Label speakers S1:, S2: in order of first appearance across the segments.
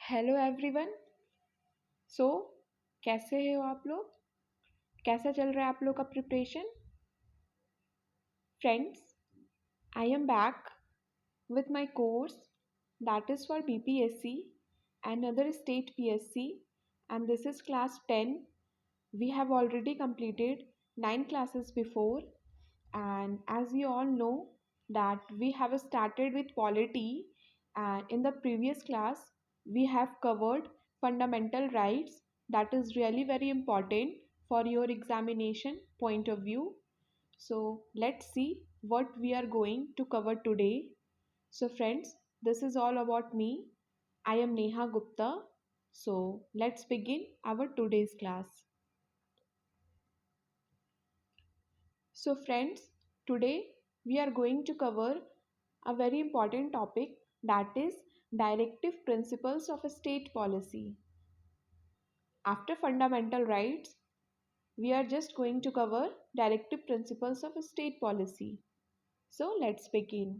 S1: Hello everyone. सो कैसे हो आप लोग? कैसा चल रहा है आप लोग का preparation? Friends, I am back with my course that is for BPSC and other state PSC, and this is class 10. We have already completed 9 classes before, and as you all know that we have started with polity, and in the previous class we have covered fundamental rights. That is really very important for your examination point of view. So let's see what we are going to cover today. So friends, this is all about me. I am Neha Gupta. So let's begin our today's class. So friends, today we are going to cover a very important topic, that is directive principles of a state policy. After fundamental rights, we are just going to cover directive principles of a state policy. So let's begin.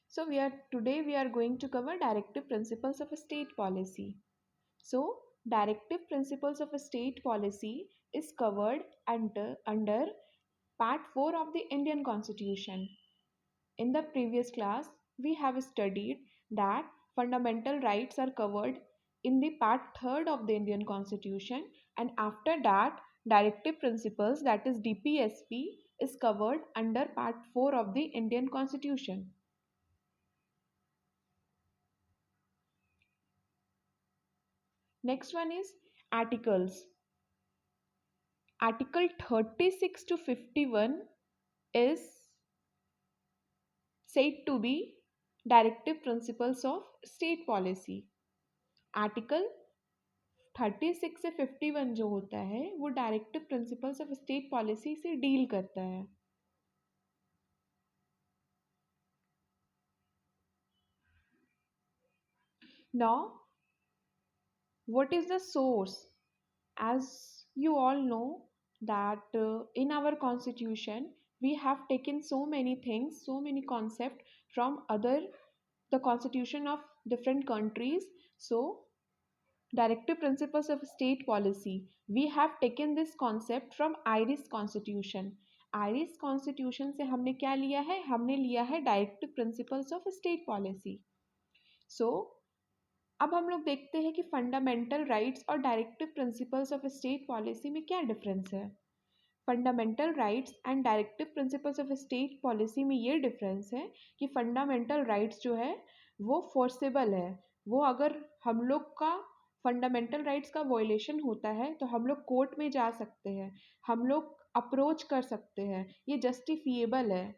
S1: So today we are going to cover directive principles of a state policy. So directive principles of a state policy is covered under part 4 of the Indian Constitution. In the previous class we have studied that fundamental rights are covered in the part 3rd of the Indian Constitution, and after that directive principles, that is DPSP, is covered under part 4 of the Indian Constitution. Next one is articles. Article 36 to 51 is said to be directive principles of state policy. Article 36 से 51 जो होता है वो directive principles of state policy से deal करता है. Now, what is the source? As you all know that in our constitution we have taken so many things, so many concepts from the constitution of different countries. So directive principles of state policy, we have taken this concept from Irish constitution. Irish constitution से हमने क्या लिया है? हमने लिया है directive principles of state policy. So अब हम लोग देखते हैं कि फंडामेंटल राइट्स और directive principles of state policy में क्या डिफरेंस है. Fundamental rights and directive principles of state policy में ये डिफरेंस है कि फंडामेंटल राइट्स जो है वो फोर्सेबल है. वो अगर हम लोग का फंडामेंटल राइट्स का वायलेशन होता है तो हम लोग कोर्ट में जा सकते हैं, हम लोग अप्रोच कर सकते हैं, ये जस्टिफिएबल है.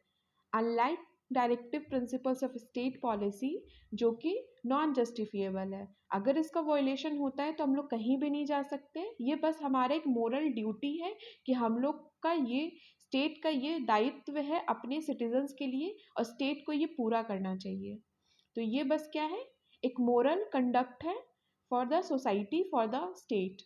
S1: Unlike directive principles of state policy जो कि नॉन जस्टिफिएबल है, अगर इसका वायलेशन होता है तो हम लोग कहीं भी नहीं जा सकते. ये बस हमारा एक मोरल ड्यूटी है कि हम लोग का ये स्टेट का ये दायित्व है अपने सिटीजन्स के लिए और स्टेट को ये पूरा करना चाहिए. तो ये बस क्या है, एक मोरल कंडक्ट है for the society, for the state.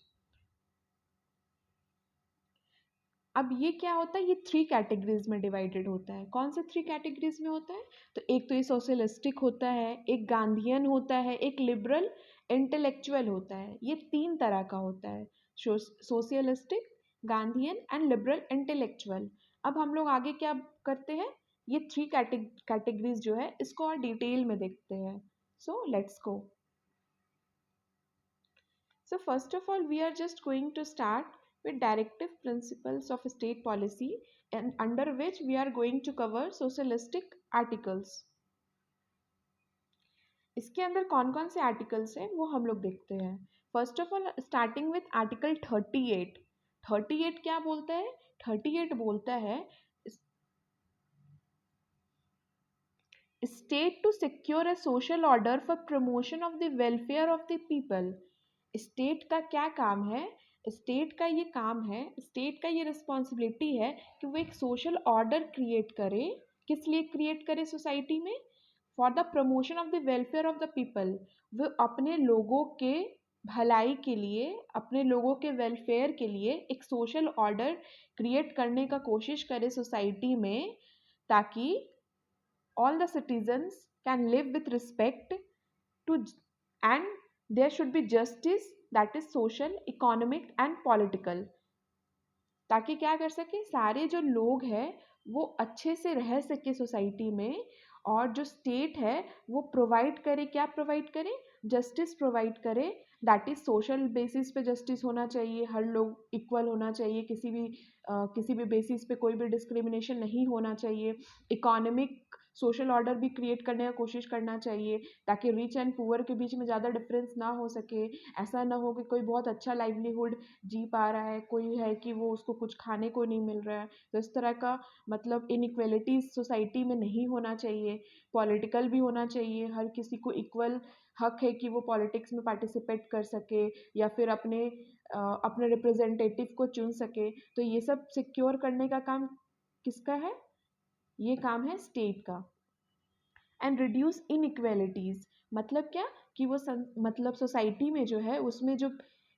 S1: अब ये क्या होता है, ये 3 कैटेगरीज में डिवाइडेड होता है. कौन से 3 कैटेगरीज में होता है? तो एक तो ये सोशलिस्टिक होता है, एक गांधीयन होता है, एक लिबरल इंटेलेक्चुअल होता है. ये 3 तरह का होता है, socialistic, Gandhian and liberal intellectual. अब हम लोग आगे क्या करते हैं, ये 3 कैटेगरीज जो है इसको और डिटेल में देखते हैं. So let's go. So first of all, we are just going to start with directive principles of state policy, and under which we are going to cover socialistic articles. इसके अंदर कौन कौन से आर्टिकल्स हैं वो हम लोग देखते हैं. First of all starting with article 38. 38 क्या बोलता है? 38 बोलता है state to secure a social order for promotion of the welfare of the people. State का क्या काम है? स्टेट का ये काम है, स्टेट का ये रिस्पॉन्सिबिलिटी है कि वो एक सोशल ऑर्डर क्रिएट करे. किस लिए क्रिएट करे सोसाइटी में? For the promotion of the welfare of the people. वो अपने लोगों के भलाई के लिए, अपने लोगों के वेलफेयर के लिए एक सोशल ऑर्डर क्रिएट करने का कोशिश करे सोसाइटी में, ताकि all the citizens can live with respect to, and there should be justice, that is social, economic and political, ताकि क्या कर सके, सारे जो लोग हैं वो अच्छे से रह सके सोसाइटी में, और जो स्टेट है वो प्रोवाइड करे, क्या प्रोवाइड करे, जस्टिस प्रोवाइड करे। दैट इज सोशल बेसिस पे जस्टिस होना चाहिए, हर लोग इक्वल होना चाहिए, किसी भी बेसिस पे कोई भी डिस्क्रिमिनेशन नहीं होना चाहिए। इकोनॉमिक सोशल ऑर्डर भी क्रिएट करने का कोशिश करना चाहिए, ताकि रिच एंड पुअर के बीच में ज़्यादा डिफरेंस ना हो सके। ऐसा ना हो कि कोई बहुत अच्छा लाइवलीहुड जी पा रहा है, कोई है कि वो उसको कुछ खाने को नहीं मिल रहा है। तो इस तरह का मतलब इनइक्वेलिटीज सोसाइटी में नहीं होना चाहिए। पॉलिटिकल भी होना चाहिए, हर किसी को इक्वल हक है कि वो पॉलिटिक्स में पार्टिसिपेट कर सके, या फिर अपने रिप्रेजेंटेटिव को चुन सके। तो ये सब सिक्योर करने का काम किसका है? ये काम है स्टेट का। एंड रिड्यूस इनइक्वेलिटीज, मतलब क्या, कि मतलब सोसाइटी में जो है उसमें जो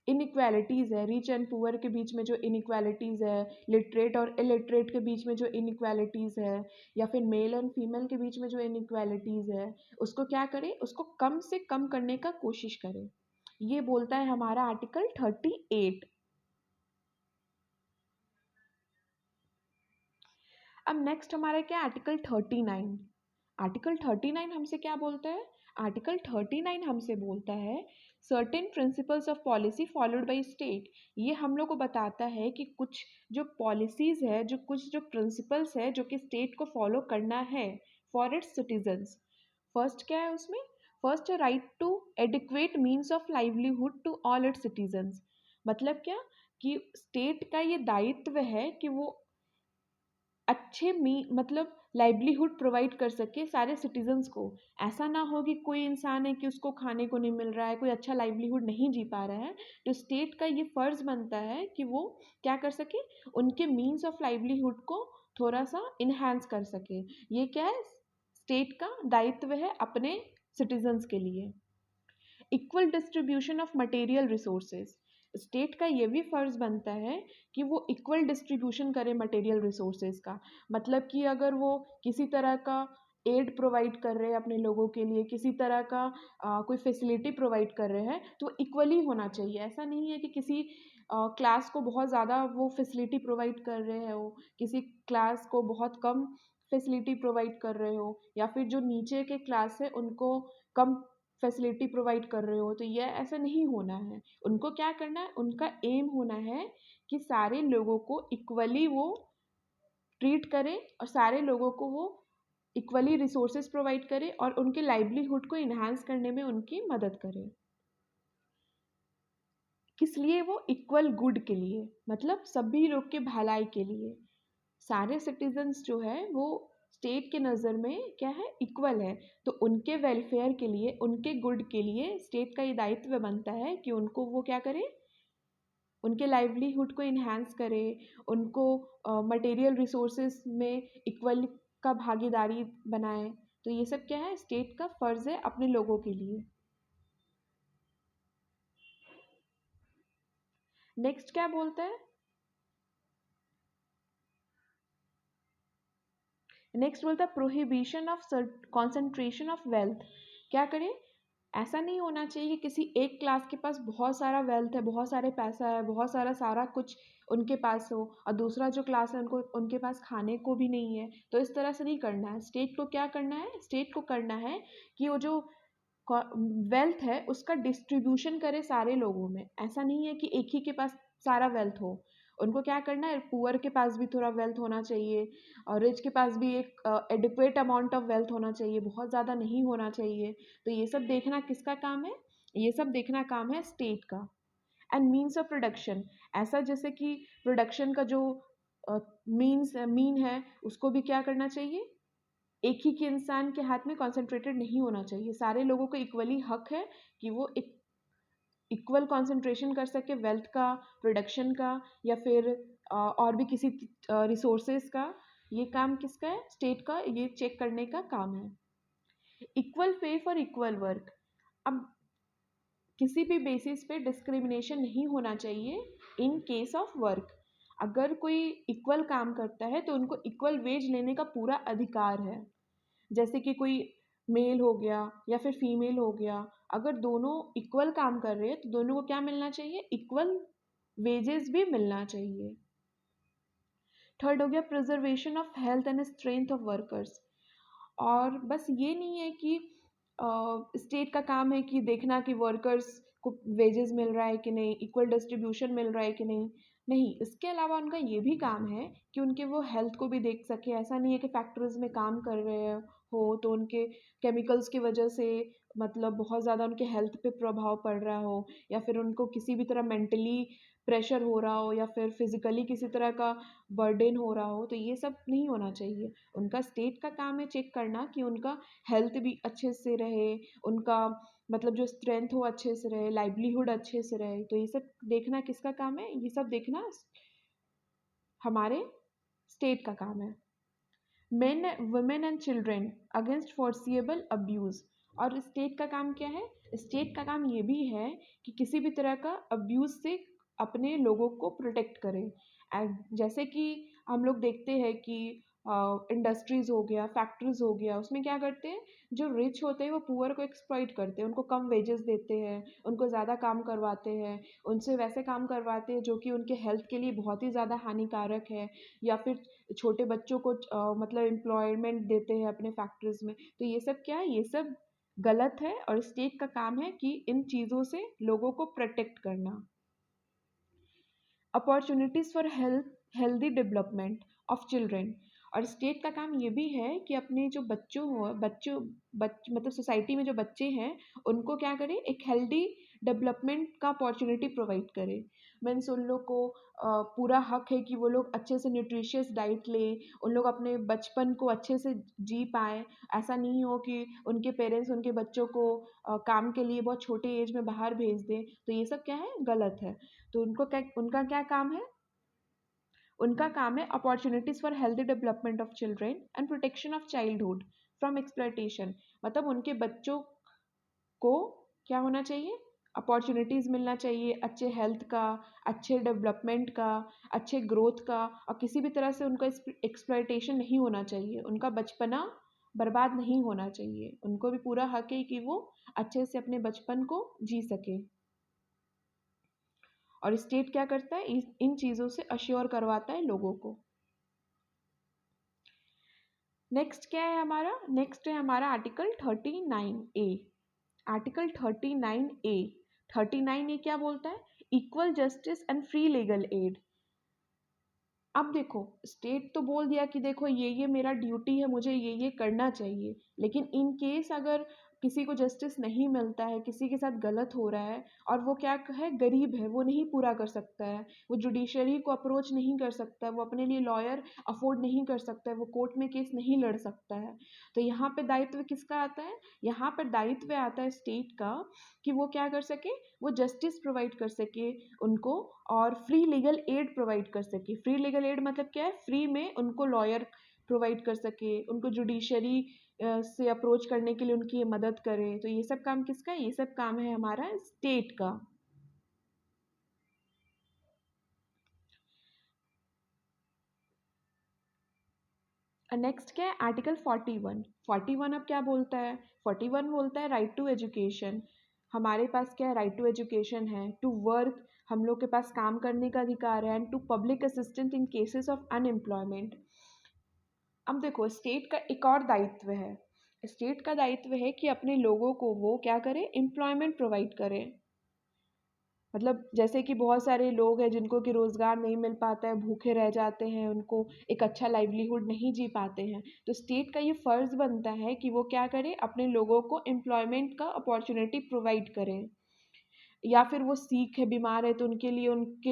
S1: इनइक्वालिटीज़ है, रिच एंड पुअर के बीच में जो इनइक्वालिटीज़ है, लिटरेट और इलिटरेट के बीच में जो इनइक्वालिटीज़ है, या फिर मेल एंड फीमेल के बीच में जो इनइक्वालिटीज़ है, उसको क्या करे, उसको कम से कम करने का कोशिश करे। ये बोलता है हमारा आर्टिकल 38। अब नेक्स्ट हमारा क्या, आर्टिकल 39। आर्टिकल 39 हमसे क्या बोलता है? आर्टिकल 39 हमसे बोलता है certain principles of policy followed by state. ये हम लोग को बताता है कि कुछ जो पॉलिसीज है, कुछ जो प्रिंसिपल्स है जो कि स्टेट को फॉलो करना है फॉर इट्स सिटीजन्स। फर्स्ट क्या है उसमें? फर्स्ट है right to adequate means of livelihood to all its citizens. मतलब क्या, कि स्टेट का ये दायित्व है कि वो अच्छे मी मतलब लाइवलीहुड प्रोवाइड कर सके सारे सिटीजन्स को। ऐसा ना हो कि कोई इंसान है कि उसको खाने को नहीं मिल रहा है, कोई अच्छा लाइवलीहुड नहीं जी पा रहा है, तो स्टेट का ये फ़र्ज़ बनता है कि वो क्या कर सके, उनके मीन्स ऑफ लाइवलीहुड को थोड़ा सा इन्हांस कर सके। ये क्या है? स्टेट का दायित्व है अपने सिटीजन्स के लिए। Equal distribution of material resources, state का ये भी फ़र्ज़ बनता है कि वो इक्वल डिस्ट्रीब्यूशन करे मटेरियल रिसोर्सेज का। मतलब कि अगर वो किसी तरह का एड प्रोवाइड कर रहे हैं अपने लोगों के लिए, किसी तरह का कोई फैसिलिटी प्रोवाइड कर रहे हैं, तो इक्वली होना चाहिए। ऐसा नहीं है कि किसी क्लास को बहुत ज़्यादा वो फैसिलिटी प्रोवाइड कर रहे हैं, वो किसी क्लास को बहुत कम फैसिलिटी प्रोवाइड कर रहे हो, या फिर जो नीचे के क्लास है उनको कम फैसिलिटी प्रोवाइड कर रहे हो। तो ये ऐसा नहीं होना है। उनको क्या करना है, उनका एम होना है कि सारे लोगों को इक्वली वो ट्रीट करें, और सारे लोगों को वो इक्वली रिसोर्सेज प्रोवाइड करें, और उनके लाइवलीहुड को इन्हांस करने में उनकी मदद करें। किस लिए? वो इक्वल गुड के लिए, मतलब सभी लोग के भलाई के लिए। सारे सिटीजन्स जो है वो स्टेट के नज़र में क्या है, इक्वल है। तो उनके वेलफेयर के लिए, उनके गुड के लिए स्टेट का ये दायित्व बनता है कि उनको वो क्या करे, उनके लाइवलीहुड को इन्हांस करे, उनको मटेरियल रिसोर्सेज में इक्वल का भागीदारी बनाए। तो ये सब क्या है, स्टेट का फ़र्ज़ है अपने लोगों के लिए। नेक्स्ट क्या बोलता है? नेक्स्ट बोलता है prohibition of concentration of wealth. क्या करें? ऐसा नहीं होना चाहिए कि किसी एक क्लास के पास बहुत सारा वेल्थ है, बहुत सारे पैसा है, बहुत सारा सारा कुछ उनके पास हो, और दूसरा जो क्लास है उनको उनके पास खाने को भी नहीं है। तो इस तरह से नहीं करना है। स्टेट को क्या करना है? स्टेट को करना है कि वो जो वेल्थ है उसका डिस्ट्रीब्यूशन करे सारे लोगों में। ऐसा नहीं है कि एक ही के पास सारा वेल्थ हो। उनको क्या करना है, पुअर के पास भी थोड़ा वेल्थ होना चाहिए, और रिच के पास भी एक एडिक्वेट अमाउंट ऑफ वेल्थ होना चाहिए, बहुत ज़्यादा नहीं होना चाहिए। तो ये सब देखना किसका काम है? ये सब देखना काम है स्टेट का। एंड मीन्स ऑफ प्रोडक्शन, ऐसा जैसे कि प्रोडक्शन का जो मीन है उसको भी क्या करना चाहिए, एक ही के इंसान के हाथ में कॉन्सेंट्रेटेड नहीं होना चाहिए। सारे लोगों को इक्वली हक है कि वो एक इक्वल कॉन्सेंट्रेशन कर सके वेल्थ का, प्रोडक्शन का, या फिर और भी किसी रिसोर्सेज का। ये काम किसका है? स्टेट का ये चेक करने का काम है। Equal pay for equal work. अब किसी भी बेसिस पे डिस्क्रिमिनेशन नहीं होना चाहिए इन केस ऑफ वर्क। अगर कोई इक्वल काम करता है तो उनको इक्वल वेज लेने का पूरा अधिकार है। जैसे कि कोई मेल हो गया या फिर फीमेल हो गया, अगर दोनों इक्वल काम कर रहे हैं तो दोनों को क्या मिलना चाहिए, इक्वल वेजेस भी मिलना चाहिए। थर्ड हो गया preservation of health and strength of workers. और बस ये नहीं है कि स्टेट का काम है कि देखना कि वर्कर्स को वेजेस मिल रहा है कि नहीं, इक्वल डिस्ट्रीब्यूशन मिल रहा है कि नहीं। नहीं, इसके अलावा उनका ये भी काम है कि उनके वो हेल्थ को भी देख सके। ऐसा नहीं है कि फैक्ट्रीज में काम कर रहे हो तो उनके केमिकल्स की वजह से मतलब बहुत ज़्यादा उनके हेल्थ पे प्रभाव पड़ रहा हो, या फिर उनको किसी भी तरह मेंटली प्रेशर हो रहा हो, या फिर फिजिकली किसी तरह का बर्डन हो रहा हो, तो ये सब नहीं होना चाहिए। उनका स्टेट का काम है चेक करना कि उनका हेल्थ भी अच्छे से रहे, उनका मतलब जो स्ट्रेंथ हो अच्छे से रहे, लाइवलीहुड अच्छे से रहे। तो ये सब देखना किसका काम है, ये सब देखना हमारे स्टेट का काम है। Main women and children against foreseeable abuse. और स्टेट का काम क्या है, स्टेट का काम ये भी है कि किसी भी तरह का अब्यूज़ से अपने लोगों को प्रोटेक्ट करें। एंड जैसे कि हम लोग देखते हैं कि इंडस्ट्रीज़ हो गया, फैक्ट्रीज हो गया, उसमें क्या करते हैं, जो रिच होते हैं वो पुअर को एक्सप्लॉइट करते हैं, उनको कम वेजेस देते हैं, उनको ज़्यादा काम करवाते हैं, उनसे वैसे काम करवाते हैं जो कि उनके हेल्थ के लिए बहुत ही ज़्यादा हानिकारक है, या फिर छोटे बच्चों को मतलब एम्प्लॉयमेंट देते हैं अपने फैक्ट्रीज में। तो ये सब क्या है, ये सब गलत है और स्टेट का काम है कि इन चीज़ों से लोगों को प्रोटेक्ट करना। Opportunities for healthy development of children. और स्टेट का काम ये भी है कि अपने जो मतलब सोसाइटी में जो बच्चे हैं उनको क्या करें, एक हेल्दी डेवलपमेंट का अपॉर्चुनिटी प्रोवाइड करें। मीन्स उन लोग को पूरा हक है कि वो लोग अच्छे से न्यूट्रिशियस डाइट लें, उन लोग अपने बचपन को अच्छे से जी पाएँ। ऐसा नहीं हो कि उनके पेरेंट्स उनके बच्चों को काम के लिए बहुत छोटे एज में बाहर भेज दें, तो ये सब क्या है, गलत है। तो उनका क्या काम है, उनका काम है opportunities for healthy development of children and protection of childhood from exploitation. मतलब उनके बच्चों को क्या होना चाहिए, अपॉर्चुनिटीज़ मिलना चाहिए, अच्छे हेल्थ का, अच्छे डेवलपमेंट का, अच्छे ग्रोथ का, और किसी भी तरह से उनका एक्सप्लॉयटेशन नहीं होना चाहिए, उनका बचपना बर्बाद नहीं होना चाहिए। उनको भी पूरा हक है कि वो अच्छे से अपने बचपन को जी सके। और स्टेट क्या करता है, इन चीज़ों से अश्योर करवाता है लोगों को। नेक्स्ट क्या है हमारा, नेक्स्ट है हमारा article 39A। Article 39A, 39A क्या बोलता है, equal justice and free legal aid. अब देखो, स्टेट तो बोल दिया कि देखो ये मेरा ड्यूटी है, मुझे ये करना चाहिए, लेकिन इन केस अगर किसी को जस्टिस नहीं मिलता है, किसी के साथ गलत हो रहा है और वो क्या है, गरीब है, वो नहीं पूरा कर सकता है, वो जुडिशरी को अप्रोच नहीं कर सकता है, वो अपने लिए लॉयर अफोर्ड नहीं कर सकता है, वो कोर्ट में केस नहीं लड़ सकता है, तो यहाँ पे दायित्व किसका आता है, यहाँ पर दायित्व आता है स्टेट का कि वो क्या कर सके, वो जस्टिस प्रोवाइड कर सके उनको, और फ्री लीगल एड प्रोवाइड कर सके। फ्री लीगल एड मतलब क्या है, फ्री में उनको लॉयर प्रोवाइड कर सके, उनको जुडिशरी से अप्रोच करने के लिए उनकी ये मदद करे। तो ये सब काम किसका है, ये सब काम है हमारा स्टेट का। नेक्स्ट क्या है, आर्टिकल 41। 41 अब क्या बोलता है, 41 बोलता है राइट टू एजुकेशन। हमारे पास क्या है, राइट टू एजुकेशन है, टू वर्क, हम लोग के पास काम करने का अधिकार है, and to public assistance in cases of unemployment. अब देखो, स्टेट का एक और दायित्व है, स्टेट का दायित्व है कि अपने लोगों को वो क्या करे, एम्प्लॉयमेंट प्रोवाइड करे। मतलब जैसे कि बहुत सारे लोग हैं जिनको कि रोज़गार नहीं मिल पाता है, भूखे रह जाते हैं, उनको एक अच्छा लाइवलीहुड नहीं जी पाते हैं, तो स्टेट का ये फ़र्ज़ बनता है कि वो क्या करे, अपने लोगों को एम्प्लॉयमेंट का अपॉर्चुनिटी प्रोवाइड करें। या फिर वो सीख है, बीमार है, तो उनके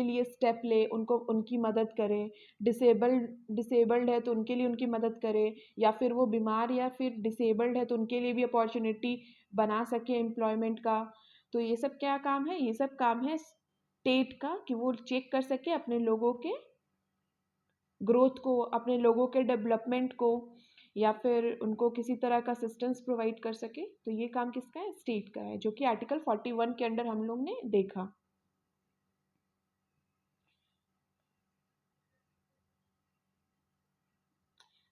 S1: लिए स्टेप ले, उनको उनकी मदद करे। डिसेबल्ड है तो उनके लिए उनकी मदद करे, या फिर वो बीमार या फिर डिसेबल्ड है तो उनके लिए भी अपॉर्चुनिटी बना सके एम्प्लॉयमेंट का। तो ये सब क्या काम है, ये सब काम है स्टेट का कि वो चेक कर सके अपने लोगों के ग्रोथ को, अपने लोगों के डेवलपमेंट को, या फिर उनको किसी तरह का असिस्टेंस प्रोवाइड कर सके, तो ये काम किसका है? स्टेट का है, जो कि आर्टिकल 41 के अंडर हम लोग ने देखा।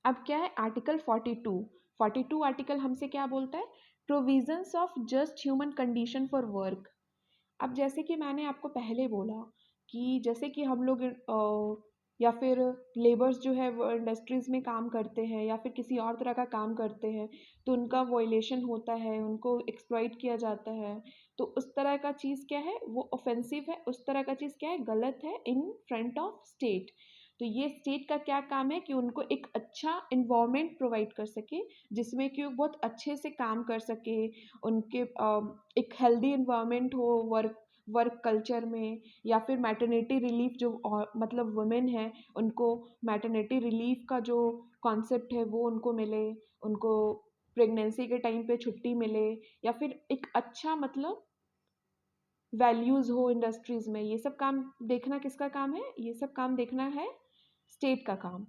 S1: अब क्या है आर्टिकल 42? 42 आर्टिकल हमसे क्या बोलता है? Provisions of just human condition for work. अब जैसे कि मैंने आपको पहले बोला कि जैसे कि हम लोग या फिर लेबर्स जो है वो इंडस्ट्रीज़ में काम करते हैं या फिर किसी और तरह का काम करते हैं, तो उनका वॉयलेशन होता है, उनको एक्सप्लॉइट किया जाता है, तो उस तरह का चीज़ क्या है? वो ऑफेंसिव है, उस तरह का चीज़ क्या है? गलत है इन फ्रंट ऑफ स्टेट। तो ये स्टेट का क्या काम है कि उनको एक अच्छा इन्वायरमेंट प्रोवाइड कर सके, जिसमें कि वो बहुत अच्छे से काम कर सके, उनके एक हेल्दी इन्वायरमेंट हो वर्क वर्क कल्चर में, या फिर मैटरनिटी रिलीफ जो मतलब वुमेन है, उनको मैटरनिटी रिलीफ का जो कॉन्सेप्ट है वो उनको मिले, उनको प्रेगनेंसी के टाइम पे छुट्टी मिले, या फिर एक अच्छा मतलब वैल्यूज़ हो इंडस्ट्रीज़ में। ये सब काम देखना किसका काम है? ये सब काम देखना है स्टेट का काम।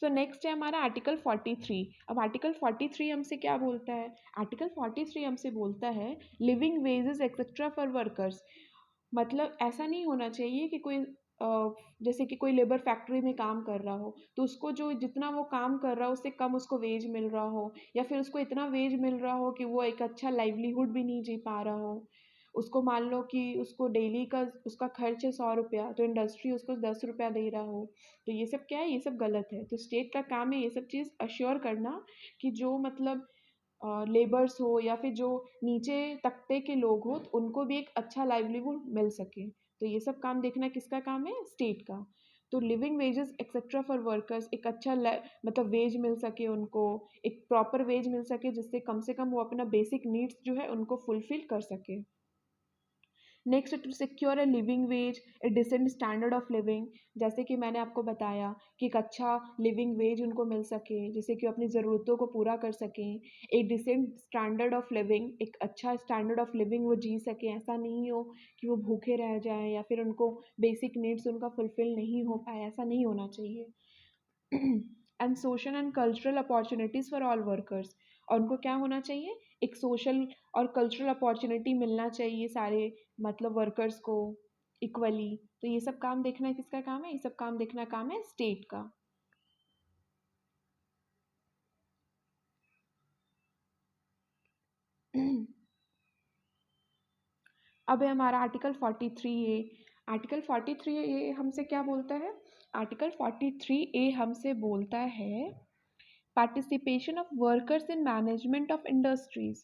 S1: सो नेक्स्ट है हमारा आर्टिकल 43। अब आर्टिकल 43 हमसे क्या बोलता है? आर्टिकल 43 हमसे बोलता है living wages etcetera for workers. मतलब ऐसा नहीं होना चाहिए कि कोई जैसे कि कोई लेबर फैक्ट्री में काम कर रहा हो, तो उसको जो जितना वो काम कर रहा हो उससे कम उसको वेज मिल रहा हो, या फिर उसको इतना वेज मिल रहा हो कि वो एक अच्छा लाइवलीहुड भी नहीं जी पा रहा हो। उसको मान लो कि उसको डेली का उसका खर्च है 100 रुपया, तो इंडस्ट्री उसको 10 रुपया दे रहा हो, तो ये सब क्या है? ये सब गलत है। तो स्टेट का काम है ये सब चीज़ अश्योर करना कि जो मतलब लेबर्स हो या फिर जो नीचे तबके के लोग हो, तो उनको भी एक अच्छा लाइवलीहुड मिल सके। तो ये सब काम देखना किसका काम है? स्टेट का। तो living wages etcetera for workers, एक अच्छा मतलब वेज मिल सके उनको, एक प्रॉपर वेज मिल सके जिससे कम से कम वो अपना बेसिक नीड्स जो है उनको फुलफिल कर सके। Next to secure a living wage, a decent standard of living. जैसे कि मैंने आपको बताया कि एक अच्छा लिविंग वेज उनको मिल सके जिससे कि वो अपनी ज़रूरतों को पूरा कर सकें। एक डिसेंट स्टैंडर्ड ऑफ लिविंग, एक अच्छा स्टैंडर्ड ऑफ लिविंग वो जी सकें, ऐसा नहीं हो कि वो भूखे रह जाएं या फिर उनको बेसिक नीड्स उनका फुलफिल नहीं हो पाए, ऐसा नहीं होना चाहिए। And social and cultural opportunities for all workers. और उनको क्या होना चाहिए? एक सोशल और कल्चरल अपॉर्चुनिटी मिलना चाहिए सारे मतलब वर्कर्स को इक्वली। तो ये सब काम देखना किसका काम है? ये सब काम देखना काम है स्टेट का। अब है हमारा आर्टिकल 43A। आर्टिकल 43A हमसे क्या बोलता है? आर्टिकल 43A हमसे बोलता है participation of workers in management of industries.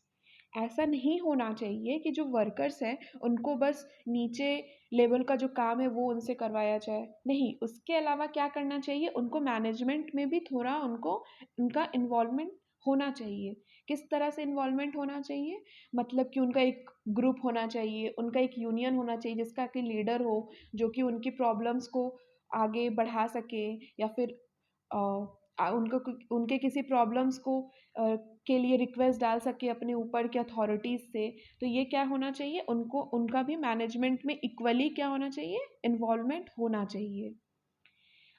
S1: ऐसा नहीं होना चाहिए कि जो वर्कर्स हैं उनको बस नीचे लेवल का जो काम है वो उनसे करवाया जाए, नहीं, उसके अलावा क्या करना चाहिए? उनको मैनेजमेंट में भी थोड़ा उनको उनका इन्वॉल्वमेंट होना चाहिए। किस तरह से इन्वॉल्वमेंट होना चाहिए? मतलब कि उनका एक ग्रुप होना चाहिए, उनका एक यूनियन होना चाहिए जिसका कि लीडर हो, जो कि उनकी प्रॉब्लम्स को आगे बढ़ा सके, या फिर उनको उनके किसी प्रॉब्लम्स को के लिए रिक्वेस्ट डाल सके अपने ऊपर के अथॉरिटीज़ से। तो ये क्या होना चाहिए? उनको उनका भी मैनेजमेंट में इक्वली क्या होना चाहिए? इन्वॉल्वमेंट होना चाहिए।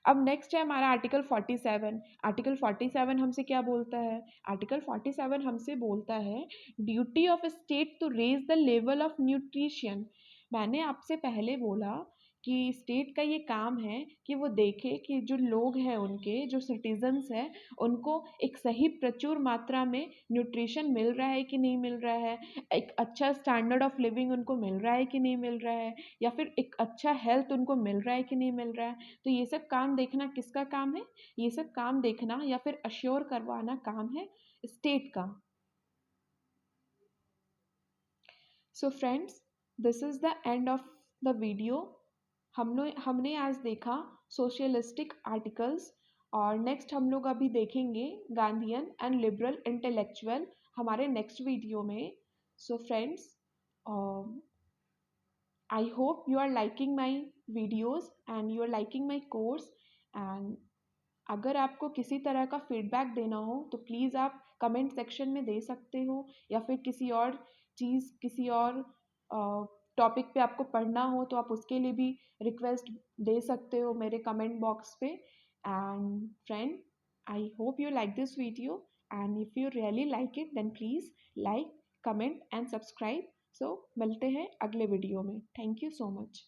S1: अब नेक्स्ट है हमारा आर्टिकल 47। आर्टिकल 47 हमसे क्या बोलता है? आर्टिकल 47 हमसे बोलता है duty of state to raise the level of nutrition. मैंने आपसे पहले बोला कि स्टेट का ये काम है कि वो देखे कि जो लोग हैं उनके जो सिटीजन्स हैं उनको एक सही प्रचुर मात्रा में न्यूट्रिशन मिल रहा है कि नहीं मिल रहा है, एक अच्छा स्टैंडर्ड ऑफ लिविंग उनको मिल रहा है कि नहीं मिल रहा है, या फिर एक अच्छा हेल्थ उनको मिल रहा है कि नहीं मिल रहा है। तो ये सब काम देखना किसका काम है? ये सब काम देखना या फिर अश्योर करवाना काम है स्टेट का। So friends, this is the end of the video. हमने आज देखा सोशलिस्टिक आर्टिकल्स, और नेक्स्ट हम लोग अभी देखेंगे गांधीयन एंड लिबरल इंटेलेक्चुअल हमारे नेक्स्ट वीडियो में। So friends, I hope you are liking my videos and you are liking my course। and अगर आपको किसी तरह का फीडबैक देना हो तो प्लीज़ आप कमेंट सेक्शन में दे सकते हो, या फिर किसी और चीज़ किसी और टॉपिक पे आपको पढ़ना हो तो आप उसके लिए भी रिक्वेस्ट दे सकते हो मेरे कमेंट बॉक्स पे। And friend, I hope you like this video, and if you really like it then please like, comment and subscribe. So मिलते हैं अगले वीडियो में. Thank you so much.